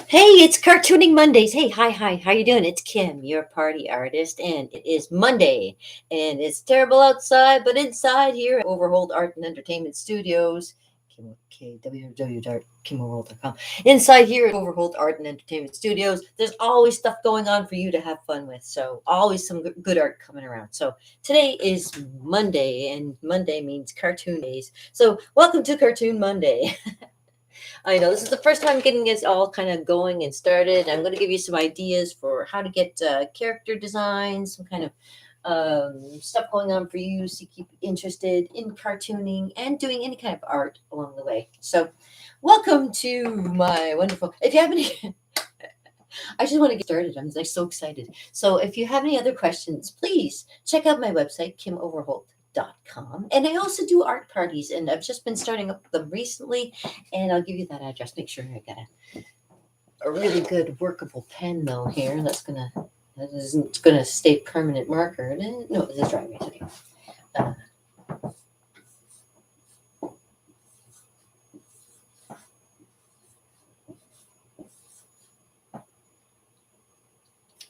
Hey, it's Cartooning Mondays. Hey, hi, how you doing? It's Kim, your party artist, and it is Monday, and it's terrible outside, but inside here at Overhold Art and Entertainment Studios, www.kimoworld.com. Inside here at Overhold Art and Entertainment Studios, there's always stuff going on for you to have fun with. So always some good art coming around. So today is Monday, and Monday means cartoon days. So welcome to Cartoon Monday. I know this is the first time getting this all kind of going and started. I'm going to give you some ideas for how to get character designs, some kind of stuff going on for you so you keep interested in cartooning and doing any kind of art along the way. So, welcome to my wonderful. If you have any, I just want to get started. I'm like so excited. So, if you have any other questions, please check out my website, kimoverholt.com. And I also do art parties, and I've just been starting up them recently. And I'll give you that address. Make sure I got a really good workable pen though here. That isn't gonna stay permanent marker. No, it's a dry erase. Okay. Uh,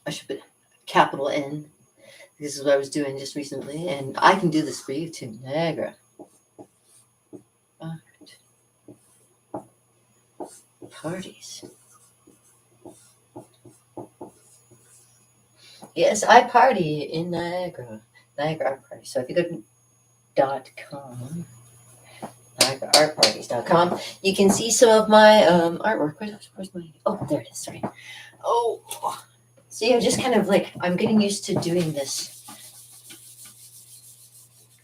I should put capital N. This is what I was doing just recently, and I can do this for you too, Niagara. Art parties. Yes, I party in Niagara. Niagara Art Party. So if you go to .com, NiagaraArtParties.com, you can see some of my artwork. Where's my? Oh, there it is. Sorry. Oh, see, I'm just kind of like I'm getting used to doing this,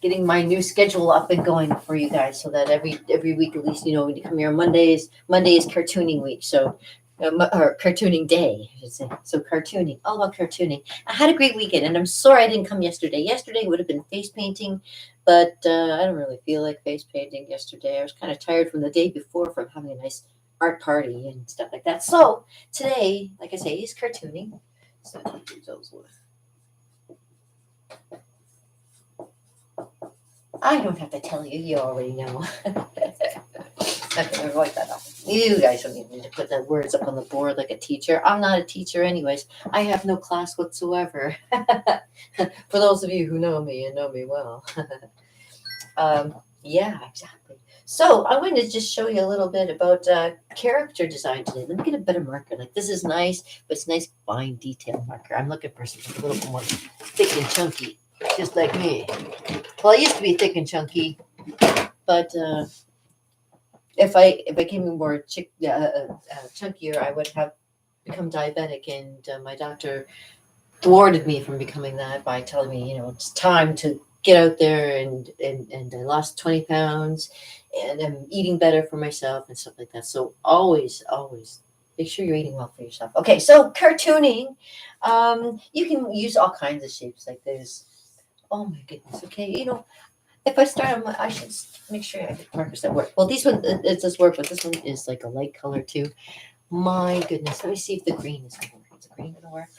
getting my new schedule up and going for you guys, so that every week at least, when you come here on Mondays. Monday is cartooning week, so or cartooning day, I should say. So cartooning, all about cartooning. I had a great weekend, and I'm sorry I didn't come yesterday. Yesterday would have been face painting, but I don't really feel like face painting yesterday. I was kind of tired from the day before from having a nice art party and stuff like that. So today, like I say, is cartooning. So I don't have to tell you, you already know. Okay, write that up. You guys don't even need to put the words up on the board like a teacher. I'm not a teacher, anyways. I have no class whatsoever. For those of you who know me and know me well. Yeah, exactly. So I'm going to just show you a little bit about character design today. Let me get a better marker. Like this is nice, but it's nice fine detail marker. I'm looking for something a little bit more thick and chunky, just like me. Well, I used to be thick and chunky, but if I became more chunkier, I would have become diabetic, and my doctor thwarted me from becoming that by telling me, it's time to get out there, and I lost 20 pounds, and I'm eating better for myself and stuff like that. So always make sure you're eating well for yourself. Okay, so cartooning, you can use all kinds of shapes like this. Oh my goodness. Okay, if I start, I should make sure I get markers that work. Well, these one it does work, but this one is like a light color too. My goodness, let me see if the green is gonna work. Is the green gonna work?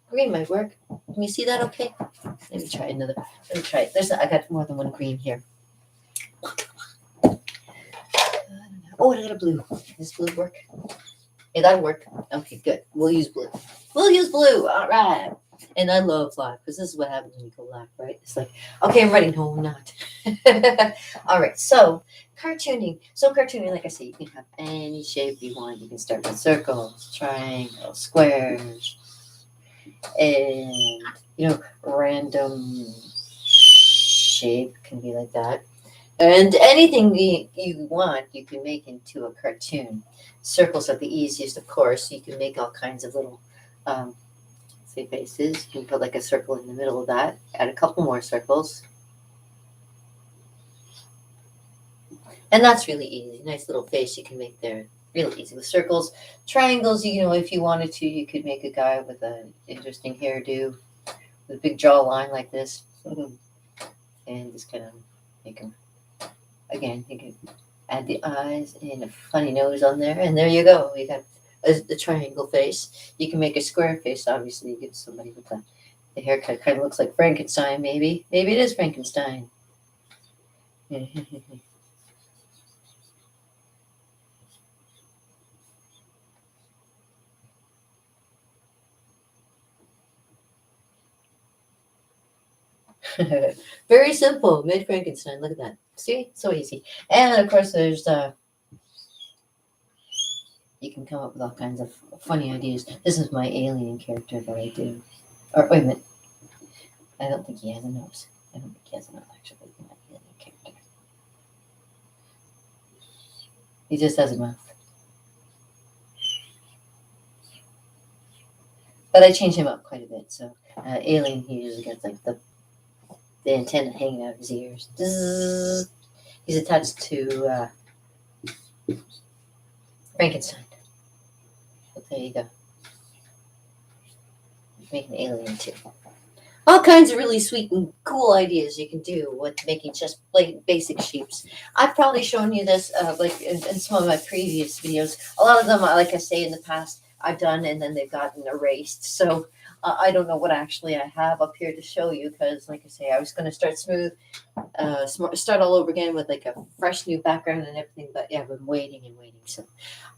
Green might work. Can you see that? Okay. Let me try another. Let me try it. I got more than one green here. Oh, I got a blue. Does blue work? Yeah, that'll work. Okay, good. We'll use blue. All right. And I love live because this is what happens when you go live, right? It's like, okay, I'm ready. No, I'm not. All right. So cartooning. Like I say, you can have any shape you want. You can start with circles, triangles, squares, and random shape can be like that. And anything you want, you can make into a cartoon. Circles are the easiest, of course. You can make all kinds of little, say, faces. You can put like a circle in the middle of that. Add a couple more circles. And that's really easy. Nice little face you can make there. Real easy with circles. Triangles, if you wanted to, you could make a guy with an interesting hairdo, with a big jawline like this. And just kind of make him. Again, you can add the eyes and a funny nose on there, and there you go. You got the triangle face. You can make a square face. Obviously, you get somebody with the haircut kind of looks like Frankenstein. Maybe it is Frankenstein. Very simple. Made Frankenstein. Look at that. See? So easy. And of course, there's you can come up with all kinds of funny ideas. This is my alien character that I do. Or wait a minute. I don't think he has a nose. I don't think he has a nose actually. My alien character. He just has a mouth. But I change him up quite a bit. So alien, he usually gets like the antenna hanging out of his ears. Zzz. He's attached to Frankenstein. So there you go. Make an alien too. All kinds of really sweet and cool ideas you can do with making just basic shapes. I've probably shown you this like in some of my previous videos. A lot of them, like I say in the past, I've done and then they've gotten erased. So I don't know what actually I have up here to show you because, like I say, I was going to start smooth, start all over again with like a fresh new background and everything. But yeah, I've been waiting and waiting. So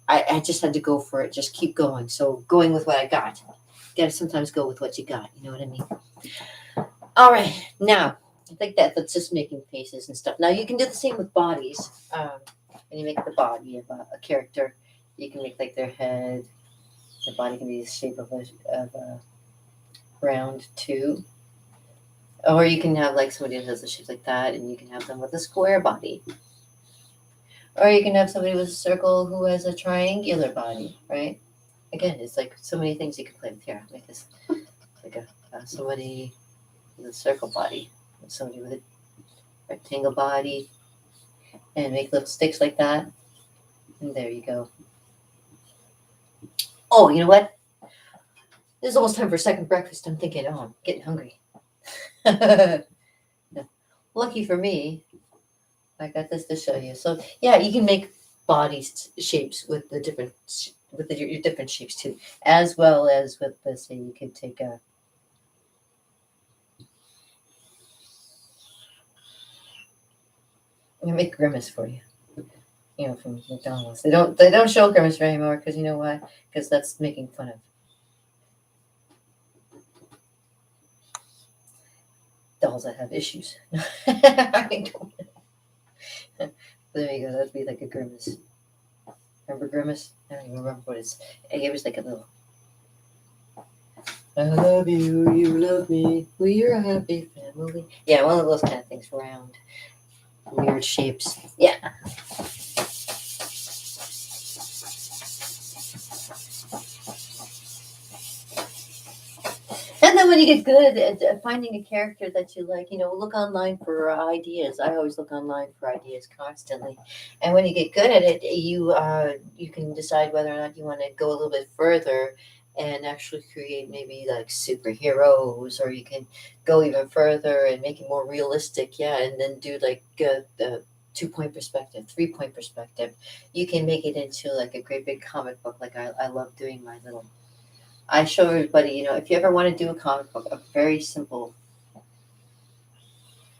I just had to go for it. Just keep going. So going with what I got. You got to sometimes go with what you got. You know what I mean? All right, now I think that's just making faces and stuff. Now you can do the same with bodies. When you make the body of a character, you can make like their head. The body can be the shape of a round tube, or you can have like somebody that has a shape like that, and you can have them with a square body, or you can have somebody with a circle who has a triangular body. Right? Again, it's like so many things you can play with here. Make this like a somebody with a circle body, somebody with a rectangle body, and make little sticks like that. And there you go. Oh, you know what? It's almost time for second breakfast. I'm thinking, oh, I'm getting hungry. Lucky for me, I got this to show you. So yeah, you can make body shapes with the different your different shapes too, as well as with the say you could take a. I'm gonna make Grimace for you. You know, from McDonald's. They don't show Grimace anymore because you know why? Because that's making fun of dolls that have issues. I don't know. There you go. That'd be like a Grimace. Remember Grimace? I don't even remember what it's. It was like a little. I love you, you love me, we're a happy family. Yeah, one of those kind of things, round, weird shapes. Yeah. And then when you get good at finding a character that you like, look online for ideas. I always look online for ideas constantly. And when you get good at it, you can decide whether or not you want to go a little bit further and actually create maybe like superheroes, or you can go even further and make it more realistic. Yeah, and then do like the 2-point perspective, 3-point perspective. You can make it into like a great big comic book. Like I love doing my little. I show everybody, if you ever want to do a comic book, a very simple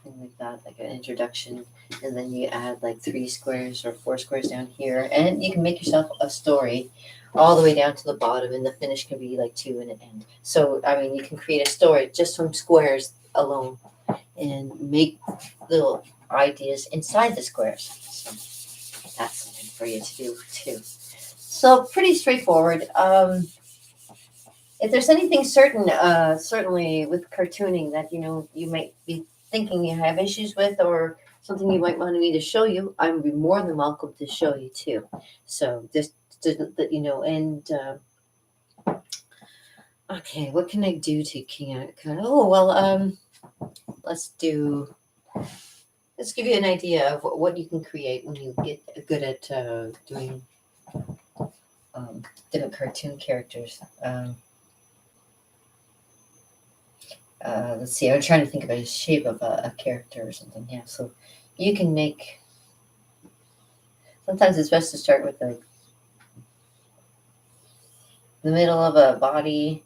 thing like that, like an introduction, and then you add like 3 squares or 4 squares down here, and you can make yourself a story all the way down to the bottom, and the finish can be like 2 and an end. So, I mean, you can create a story just from squares alone and make little ideas inside the squares. So, that's something for you to do too. So, pretty straightforward. If there's anything certainly with cartooning that you might be thinking you have issues with, or something you might want me to show you, I would be more than welcome to show you too. So just that and okay, what can I do to oh well, let's give you an idea of what you can create when you get good at doing different cartoon characters. Let's see, I'm trying to think of a shape of a character or something. Yeah, so you can make. Sometimes it's best to start with the middle of a body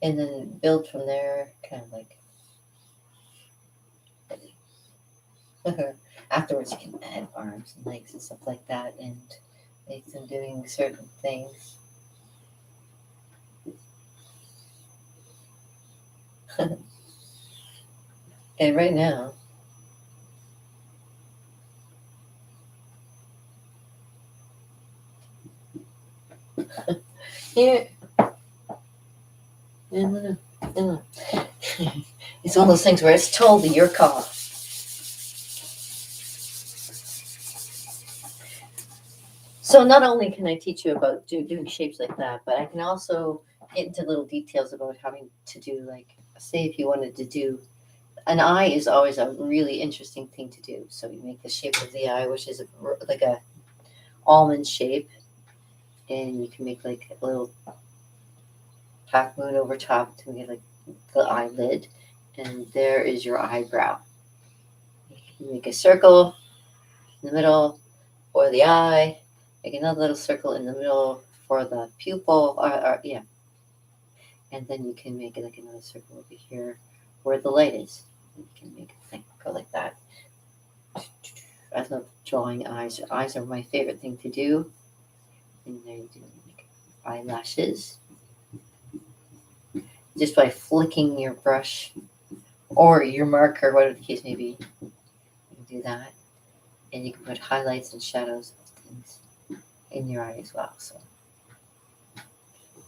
and then build from there, kind of like. Afterwards, you can add arms and legs and stuff like that and make them doing certain things. And right now, here, in the, it's one of those things where it's totally your call. So not only can I teach you about doing shapes like that, but I can also get into little details about having to do, like, say if you wanted to do an eye is always a really interesting thing to do. So you make the shape of the eye, which is like a almond shape, and you can make like a little half moon over top to make like the eyelid, and there is your eyebrow. You make a circle in the middle for the eye, make another little circle in the middle for the pupil, yeah, and then you can make like another circle over here where the light is. You can make it like go like that. I love drawing eyes. Eyes are my favorite thing to do. And there you do like eyelashes. Just by flicking your brush or your marker, whatever the case may be, you can do that. And you can put highlights and shadows and things in your eye as well. So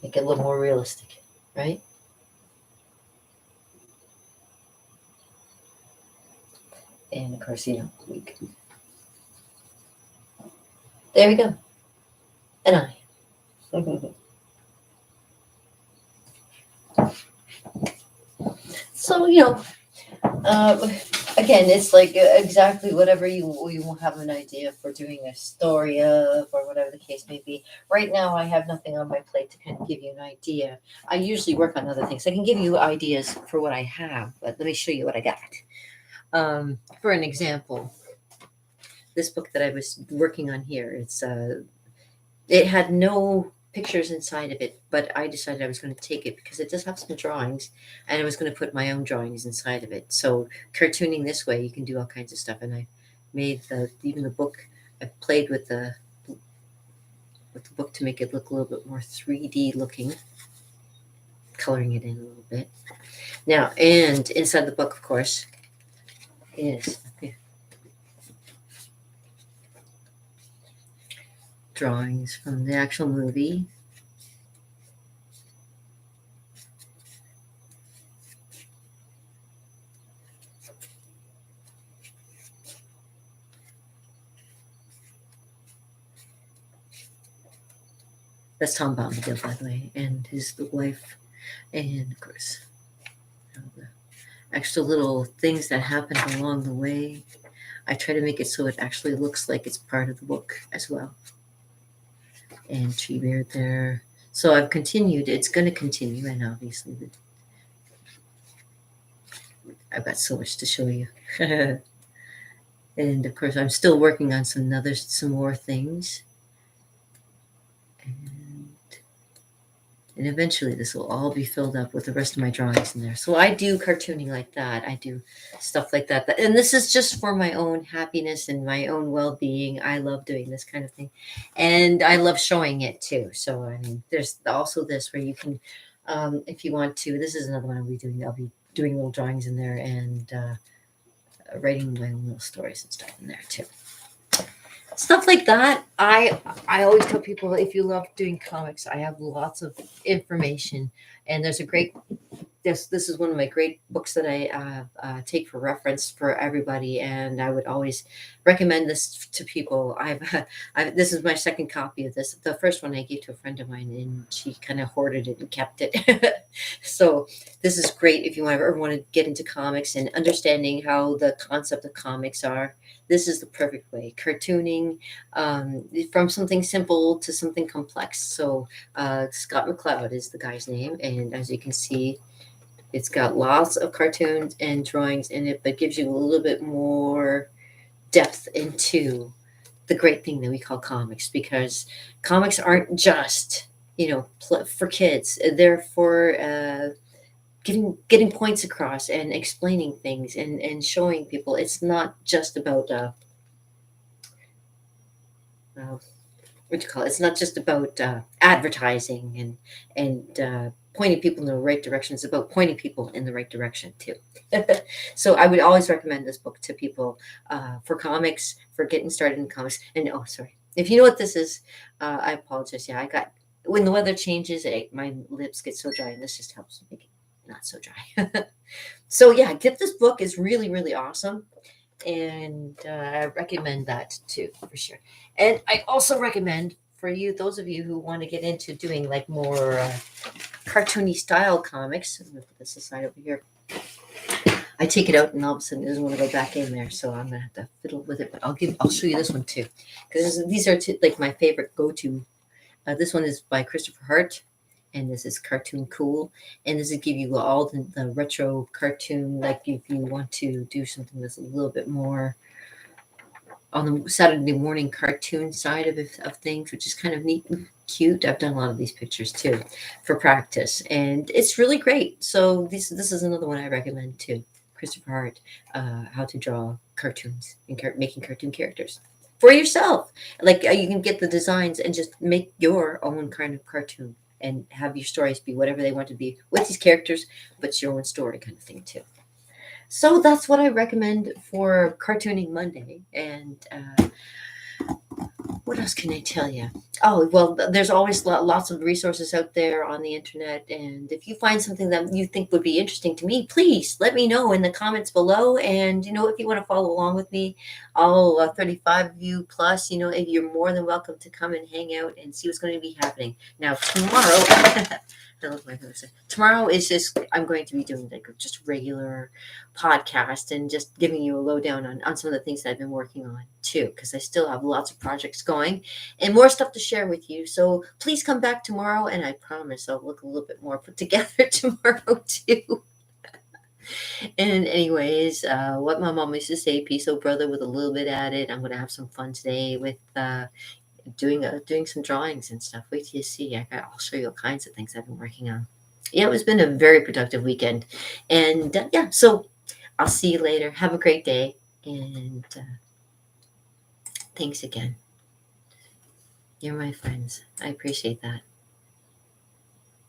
make it a little more realistic, right? And of course, there we go. An eye. So, um, again, it's like exactly whatever you will have an idea for doing a story of, or whatever the case may be. Right now, I have nothing on my plate to kind of give you an idea. I usually work on other things. I can give you ideas for what I have, but let me show you what I got. For an example, this book that I was working on here, it had no pictures inside of it, but I decided I was going to take it because it does have some drawings, and I was going to put my own drawings inside of it. So cartooning this way, you can do all kinds of stuff. And I made even the book. I played with the book to make it look a little bit more 3D looking, coloring it in a little bit. Now, and inside the book, of course, is drawings from the actual movie. That's Tom Bombadil, by the way, and the wife, and of course, the extra little things that happen along the way. I try to make it so it actually looks like it's part of the book as well. And Treebeard there. So I've continued. It's going to continue, and obviously, I've got so much to show you. And of course, I'm still working on some more things. And eventually this will all be filled up with the rest of my drawings in there. So I do cartooning like that. I do stuff like that. And this is just for my own happiness and my own well-being. I love doing this kind of thing. And I love showing it too. So, I mean, there's also this where you can, if you want to, this is another one I'll be doing. I'll be doing little drawings in there and writing my own little stories and stuff in there too. Stuff like that. I always tell people, if you love doing comics, I have lots of information, and there's a great this is one of my great books that I take for reference for everybody, and I would always recommend this to people. This is my second copy of this. The first one I gave to a friend of mine, and she kind of hoarded it and kept it. So this is great if you ever want to get into comics and understanding how the concept of comics are. This is the perfect way. Cartooning, from something simple to something complex. So Scott Mccloud is the guy's name, and as you can see, it's got lots of cartoons and drawings in it, but gives you a little bit more depth into the great thing that we call comics, because comics aren't just, for kids. They're for getting points across and explaining things and showing people. It's not just about what do you call it? It's not just about advertising and pointing people in the right direction. It's about pointing people in the right direction too. So I would always recommend this book to people for comics, for getting started in comics. And oh, sorry, if you know what this is, I apologize. Yeah, I got when the weather changes, my lips get so dry, and this just helps make it not so dry. So yeah, get this book. It's really, really awesome. And I recommend that too, for sure. And I also recommend for you, those of you who want to get into doing like more cartoony style comics. I'm gonna put this aside over here. I take it out, and all of a sudden it doesn't want to go back in there, so I'm gonna have to fiddle with it. But I'll show you this one too, because these are like my favorite go-to. This one is by Christopher Hart, and this is Cartoon Cool, and this will give you all the retro cartoon. Like if you want to do something that's a little bit more on the Saturday morning cartoon side of things, which is kind of neat and cute. I've done a lot of these pictures too for practice, and it's really great. So this is another one I recommend too. Christopher Hart, how to draw cartoons and making cartoon characters for yourself. Like you can get the designs and just make your own kind of cartoon and have your stories be whatever they want to be with these characters, but it's your own story kind of thing too. So that's what I recommend for Cartooning Monday. And what else can I tell you? Oh, well, there's always lots of resources out there on the internet. And if you find something that you think would be interesting to me, please let me know in the comments below. And, if you want to follow along with me, all 35 of you plus, you're more than welcome to come and hang out and see what's going to be happening. Now, tomorrow, tomorrow is just, I'm going to be doing like just regular podcast and just giving you a lowdown on some of the things that I've been working on too, because I still have lots of projects going and more stuff to share with you. So please come back tomorrow, and I promise I'll look a little bit more put together tomorrow too. And anyways, what my mom used to say, peace, oh brother, with a little bit added. I'm going to have some fun today with doing some drawings and stuff. Wait till you see. I'll show you all kinds of things I've been working on. Yeah, it's been a very productive weekend. And yeah, so I'll see you later. Have a great day. And thanks again. You're my friends. I appreciate that.